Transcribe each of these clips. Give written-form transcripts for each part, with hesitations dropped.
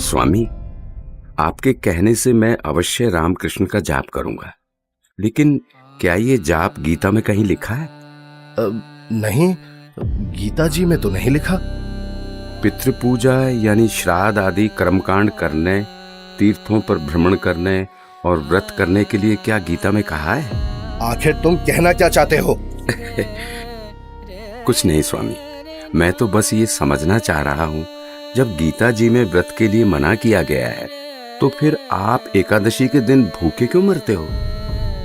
स्वामी, आपके कहने से मैं अवश्य रामकृष्ण का जाप करूंगा, लेकिन क्या ये जाप गीता में कहीं लिखा है? नहीं, गीता जी में तो नहीं लिखा। पितृपूजा यानी श्राद्ध आदि कर्मकांड करने, तीर्थों पर भ्रमण करने और व्रत करने के लिए क्या गीता में कहा है? आखिर तुम कहना क्या चाहते हो? कुछ नहीं स्वामी, मैं तो बस ये समझना चाह रहा हूँ, जब गीता जी में व्रत के लिए मना किया गया है तो फिर आप एकादशी के दिन भूखे क्यों मरते हो?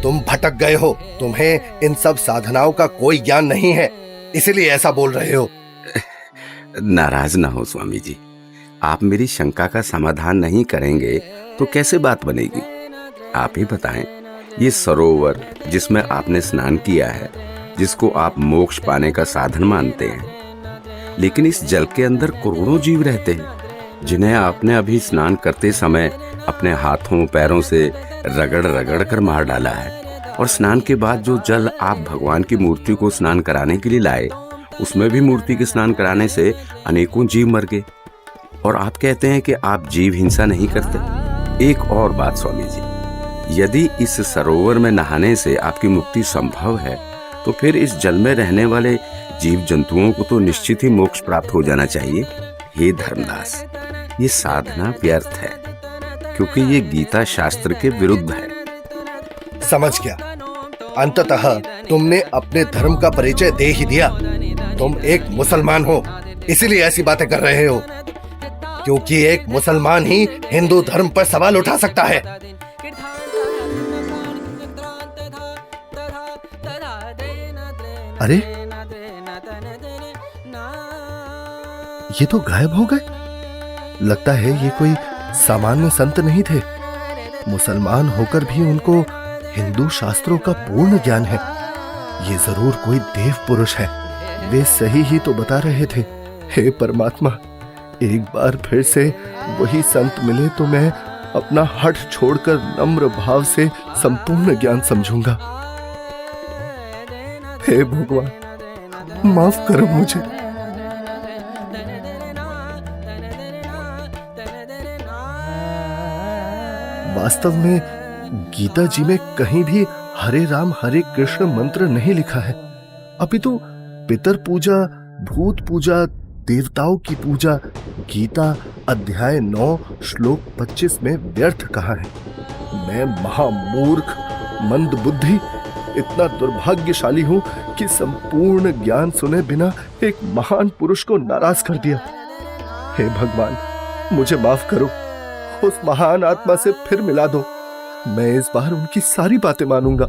तुम भटक गए हो, तुम्हें इन सब साधनाओं का कोई ज्ञान नहीं है, इसलिए ऐसा बोल रहे हो। नाराज ना हो स्वामी जी, आप मेरी शंका का समाधान नहीं करेंगे तो कैसे बात बनेगी? आप ही बताएं, ये सरोवर जिसमें आपने स्नान किया है, जिसको आप मोक्ष पाने का साधन मानते हैं, लेकिन इस जल के अंदर करोड़ों जीव रहते हैं जिन्हें आपने अभी स्नान करते समय अपने हाथों पैरों से रगड़ रगड़ कर मार डाला है। और स्नान के बाद जो जल आप भगवान की मूर्ति को स्नान कराने के लिए लाए, उसमें भी मूर्ति के स्नान कराने से अनेकों जीव मर गए, और आप कहते हैं कि आप जीव हिंसा नहीं करते। एक और बात स्वामी जी, यदि इस सरोवर में नहाने से आपकी मुक्ति संभव है तो फिर इस जल में रहने वाले जीव जंतुओं को तो निश्चित ही मोक्ष प्राप्त हो जाना चाहिए। हे धर्मदास, ये साधना व्यर्थ है, क्योंकि ये गीता शास्त्र के विरुद्ध है। समझ गया, अंततः तुमने अपने धर्म का परिचय दे ही दिया। तुम एक मुसलमान हो, इसीलिए ऐसी बातें कर रहे हो, क्योंकि एक मुसलमान ही हिंदू धर्म पर सवाल उठा सकता है। अरे, ये तो गायब हो गए। लगता है ये कोई सामान्य संत नहीं थे। मुसलमान होकर भी उनको हिंदू शास्त्रों का पूर्ण ज्ञान है। ये जरूर कोई देव पुरुष है। वे सही ही तो बता रहे थे। हे परमात्मा, एक बार फिर से वही संत मिले तो मैं अपना हठ छोड़कर नम्र भाव से संपूर्ण ज्ञान समझूंगा। हे भगवान, माफ करो मुझे। वास्तव में गीता जी में कहीं भी हरे राम हरे कृष्ण मंत्र नहीं लिखा है, अपितु पितर पूजा, भूत पूजा, देवताओं की पूजा गीता अध्याय 9 श्लोक 25 में व्यर्थ कहा है। मैं महामूर्ख, मंद बुद्धि, इतना दुर्भाग्यशाली हूं कि संपूर्ण ज्ञान सुने बिना एक महान पुरुष को नाराज कर दिया। हे भगवान, मुझे माफ करो, उस महान आत्मा से फिर मिला दो। मैं इस बार उनकी सारी बातें मानूंगा।